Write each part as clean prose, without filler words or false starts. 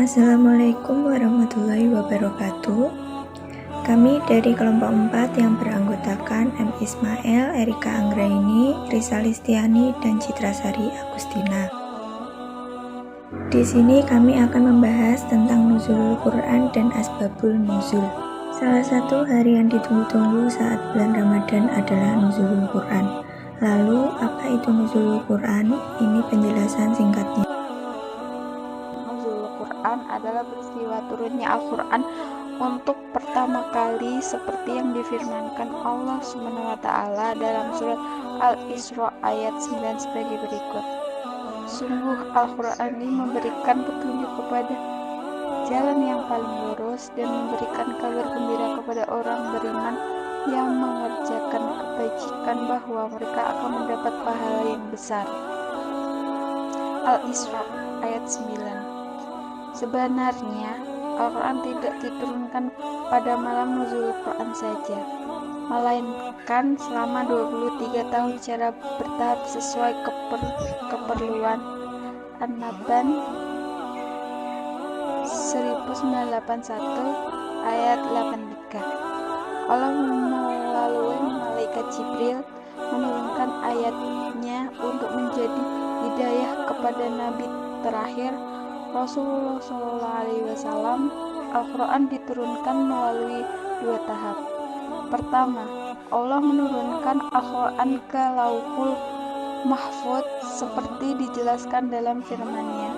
Assalamualaikum warahmatullahi wabarakatuh. Kami dari kelompok 4 yang beranggotakan M. Ismail, Erika Anggraini, Risa Listiani, dan Citra Sari Agustina. Di sini kami akan membahas tentang nuzulul Quran dan asbabul nuzul. Salah satu hari yang ditunggu-tunggu saat bulan Ramadan adalah nuzulul Quran. Lalu, apa itu nuzulul Quran? Ini penjelasan singkatnya. Nuzulul Quran adalah peristiwa turunnya Al-Quran untuk pertama kali seperti yang difirmankan Allah SWT dalam surat Al-Isra ayat 9 sebagai berikut. Sungguh Al-Quran ini memberikan petunjuk kepada jalan yang paling lurus dan memberikan kabar gembira kepada orang beriman yang mengerjakan kebajikan bahwa mereka akan mendapat pahala yang besar. Al-Isra ayat 9. Sebenarnya Al-Quran tidak diturunkan pada malam nuzul Quran saja, melainkan selama 23 tahun secara bertahap sesuai keperluan. An-Naban 1981 ayat 83. Allah melalui malaikat Jibril menurunkan ayatnya untuk menjadi hidayah kepada Nabi terakhir Rasulullah SAW. Al-Quran diturunkan melalui 2 tahap. Pertama, Allah menurunkan Al-Quran ke Lauhul Mahfuz seperti dijelaskan dalam firman-Nya.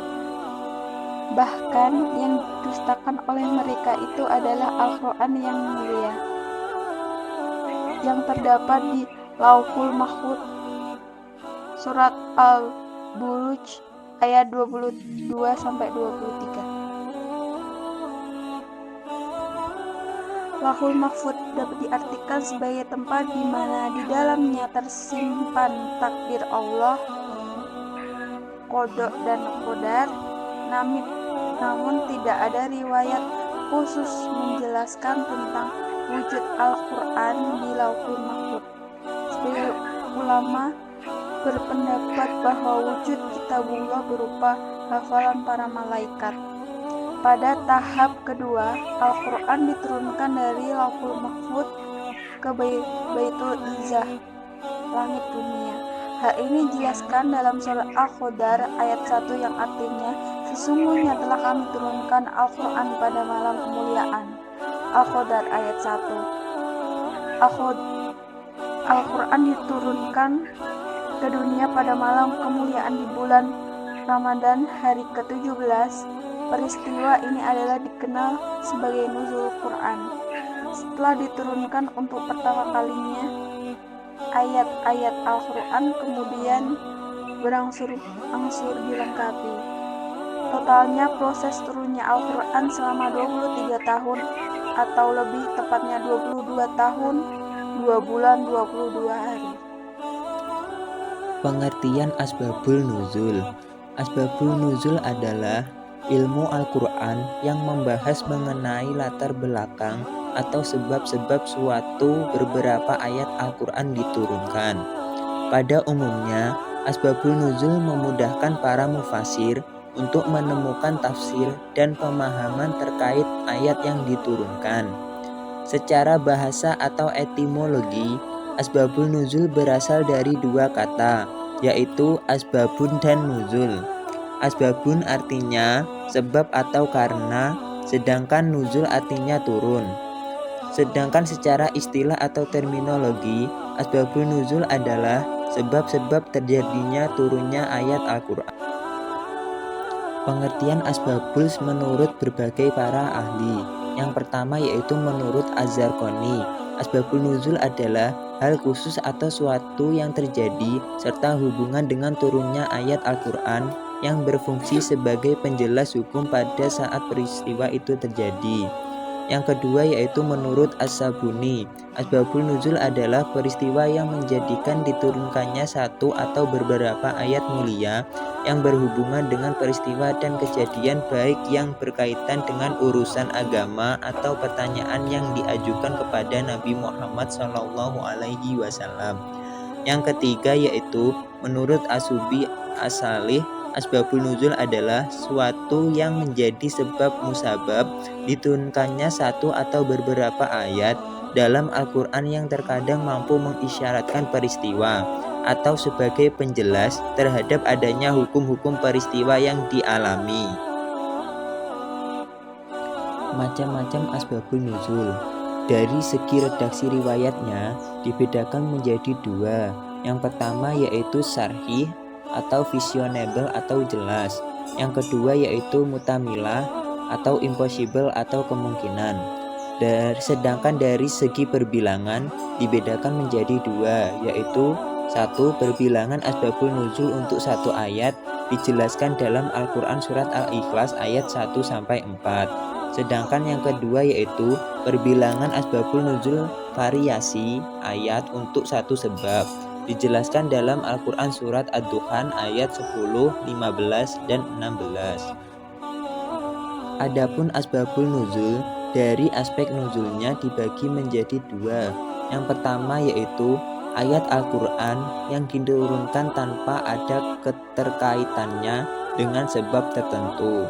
Bahkan yang didustakan oleh mereka itu adalah Al-Quran yang mulia yang terdapat di Lauhul Mahfuz. Surat Al-Buruj ayat 22-23. Lauhul Mahfuz dapat diartikan sebagai tempat di mana di dalamnya tersimpan takdir Allah, qada dan qadar. Namun tidak ada riwayat khusus menjelaskan tentang wujud Al-Quran di Lauhul Mahfuz. Sebagian ulama berpendapat bahwa wujud kitabullah berupa hafalan para malaikat. Pada tahap kedua, Al-Quran diturunkan dari Lauhul Mahfuz ke Baitul Izzah, langit dunia. Hal ini dijelaskan dalam surat Al-Qadar ayat 1 yang artinya, sesungguhnya telah kami turunkan Al-Quran pada malam kemuliaan. Al-Qadar ayat 1. Al-Quran diturunkan ke dunia pada malam kemuliaan di bulan Ramadan hari ke-17. Peristiwa ini adalah dikenal sebagai nuzul Quran. Setelah diturunkan untuk pertama kalinya, ayat-ayat Al-Quran kemudian berangsur-angsur dilengkapi. Totalnya proses turunnya Al-Quran selama 23 tahun atau lebih tepatnya 22 tahun, 2 bulan, 22 hari. Pengertian asbabul nuzul. Asbabul nuzul adalah ilmu Al-Quran yang membahas mengenai latar belakang atau sebab-sebab suatu beberapa ayat Al-Quran diturunkan. Pada umumnya, asbabul nuzul memudahkan para mufasir untuk menemukan tafsir dan pemahaman terkait ayat yang diturunkan. Secara bahasa atau etimologi, asbabul nuzul berasal dari 2 kata, yaitu asbabun dan nuzul. Asbabun artinya sebab atau karena, sedangkan nuzul artinya turun. Sedangkan secara istilah atau terminologi, asbabun nuzul adalah sebab-sebab terjadinya turunnya ayat Al-Quran. Pengertian asbabul menurut berbagai para ahli. Yang pertama yaitu menurut Az-Zarqani, asbabul nuzul adalah hal khusus atau suatu yang terjadi serta hubungan dengan turunnya ayat Al-Quran yang berfungsi sebagai penjelas hukum pada saat peristiwa itu terjadi. Yang kedua yaitu menurut As-Sabuni, asbabul nuzul adalah peristiwa yang menjadikan diturunkannya satu atau beberapa ayat mulia yang berhubungan dengan peristiwa dan kejadian baik yang berkaitan dengan urusan agama atau pertanyaan yang diajukan kepada Nabi Muhammad SAW. Yang ketiga yaitu menurut As-Subi As-Salih, asbabul nuzul adalah suatu yang menjadi sebab musabab diturunkannya satu atau beberapa ayat dalam Al-Quran yang terkadang mampu mengisyaratkan peristiwa atau sebagai penjelas terhadap adanya hukum-hukum peristiwa yang dialami. Macam-macam asbabul nuzul. Dari segi redaksi riwayatnya dibedakan menjadi dua. Yang pertama yaitu syarhih atau visionable atau jelas. Yang kedua yaitu mutamilah atau impossible atau kemungkinan. Sedangkan dari segi perbilangan dibedakan menjadi dua, yaitu satu, perbilangan asbabul nuzul untuk satu ayat dijelaskan dalam Al-Quran surat Al-Ikhlas ayat 1-4. Sedangkan yang kedua yaitu perbilangan asbabul nuzul variasi ayat untuk satu sebab dijelaskan dalam Al-Quran surat Ad-Dukhan ayat 10, 15, dan 16. Adapun asbabul nuzul dari aspek nuzulnya dibagi menjadi dua. Yang pertama yaitu ayat Al-Quran yang diturunkan tanpa ada keterkaitannya dengan sebab tertentu.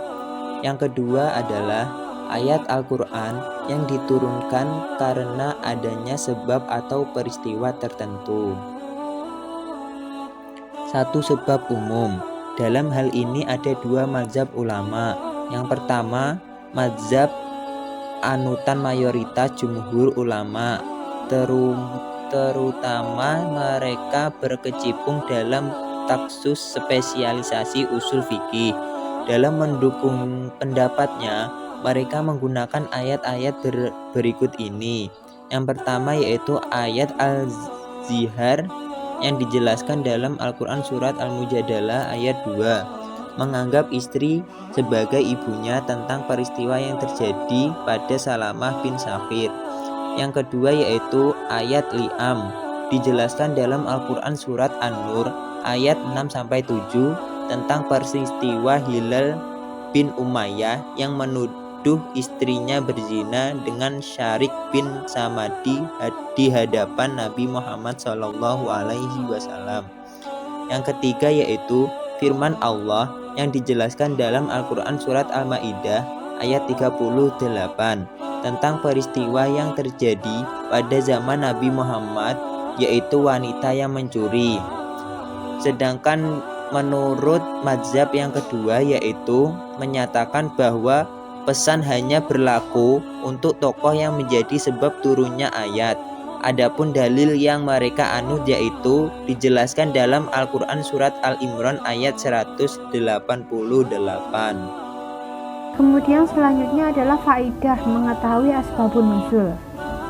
Yang kedua adalah ayat Al-Quran yang diturunkan karena adanya sebab atau peristiwa tertentu. Satu sebab umum. Dalam hal ini ada dua mazhab ulama. Yang pertama, mazhab anutan mayoritas jumhur ulama, terutama mereka berkecimpung dalam taksus spesialisasi usul fikih. Dalam mendukung pendapatnya, mereka menggunakan ayat-ayat berikut ini. Yang pertama yaitu ayat Al-Zihar yang dijelaskan dalam Al-Quran surat Al-Mujadalah ayat 2. Menganggap istri sebagai ibunya tentang peristiwa yang terjadi pada Salamah bin Safir. Yang kedua yaitu ayat Li'am dijelaskan dalam Al-Quran surat An-Nur ayat 6-7 tentang peristiwa Hilal bin Umayyah yang menuduh istrinya berzina dengan Syarik bin Samadi di hadapan Nabi Muhammad SAW. Yang ketiga yaitu firman Allah yang dijelaskan dalam Al-Quran surat Al-Ma'idah ayat 38 tentang peristiwa yang terjadi pada zaman Nabi Muhammad, yaitu wanita yang mencuri. Sedangkan menurut mazhab yang kedua yaitu menyatakan bahwa pesan hanya berlaku untuk tokoh yang menjadi sebab turunnya ayat. Adapun dalil yang mereka anut yaitu dijelaskan dalam Al-Quran surat Al-Imran ayat 188. Kemudian selanjutnya adalah faidah mengetahui asbabun nuzul.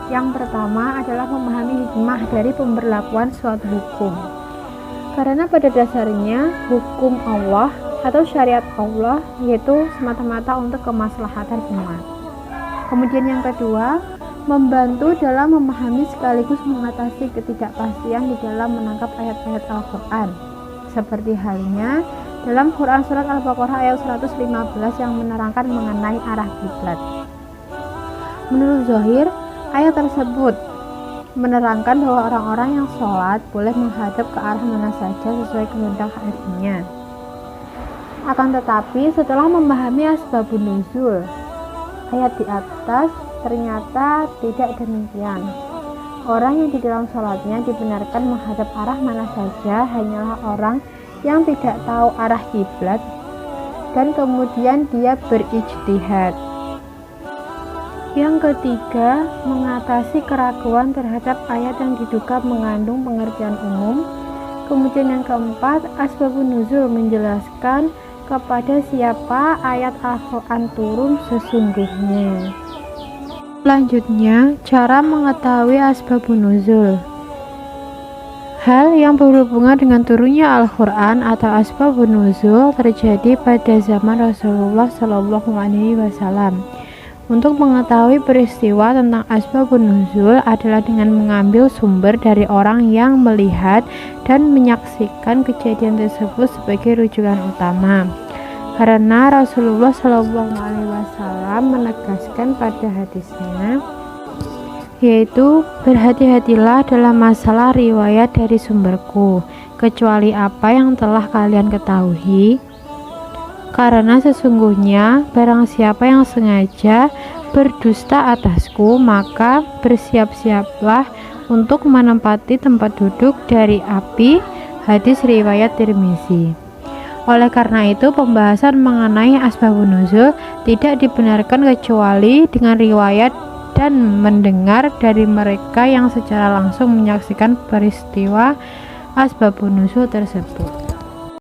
Yang pertama adalah memahami hikmah dari pemberlakuan suatu hukum. Karena pada dasarnya hukum Allah atau syariat Allah yaitu semata-mata untuk kemaslahatan umat. Kemudian yang kedua, membantu dalam memahami sekaligus mengatasi ketidakpastian di dalam menangkap ayat-ayat Al-Quran, seperti halnya dalam Quran surat Al-Baqarah ayat 115 yang menerangkan mengenai arah kiblat. Menurut Zohir, ayat tersebut menerangkan bahwa orang-orang yang sholat boleh menghadap ke arah mana saja sesuai kehendak hatinya. Akan tetapi setelah memahami asbabun nuzul ayat di atas, ternyata tidak demikian. Orang yang di dalam sholatnya dibenarkan menghadap arah mana saja hanyalah orang yang tidak tahu arah kiblat dan kemudian dia berijtihad. Yang ketiga, mengatasi keraguan terhadap ayat yang diduga mengandung pengertian umum. Kemudian yang keempat, asbabun nuzul menjelaskan kepada siapa ayat Al-Quran turun sesungguhnya. Selanjutnya, cara mengetahui asbabun nuzul. Hal yang berhubungan dengan turunnya Al-Quran atau asbabun nuzul terjadi pada zaman Rasulullah SAW. Untuk mengetahui peristiwa tentang asbabun nuzul adalah dengan mengambil sumber dari orang yang melihat dan menyaksikan kejadian tersebut sebagai rujukan utama. Karena Rasulullah SAW menegaskan pada hadisnya, yaitu berhati-hatilah dalam masalah riwayat dari sumberku, kecuali apa yang telah kalian ketahui, karena sesungguhnya barang siapa yang sengaja berdusta atasku, maka bersiap-siaplah untuk menempati tempat duduk dari api. Hadis riwayat Tirmizi. Oleh karena itu, pembahasan mengenai asbabun nuzul tidak dibenarkan kecuali dengan riwayat dan mendengar dari mereka yang secara langsung menyaksikan peristiwa asbabun nuzul tersebut.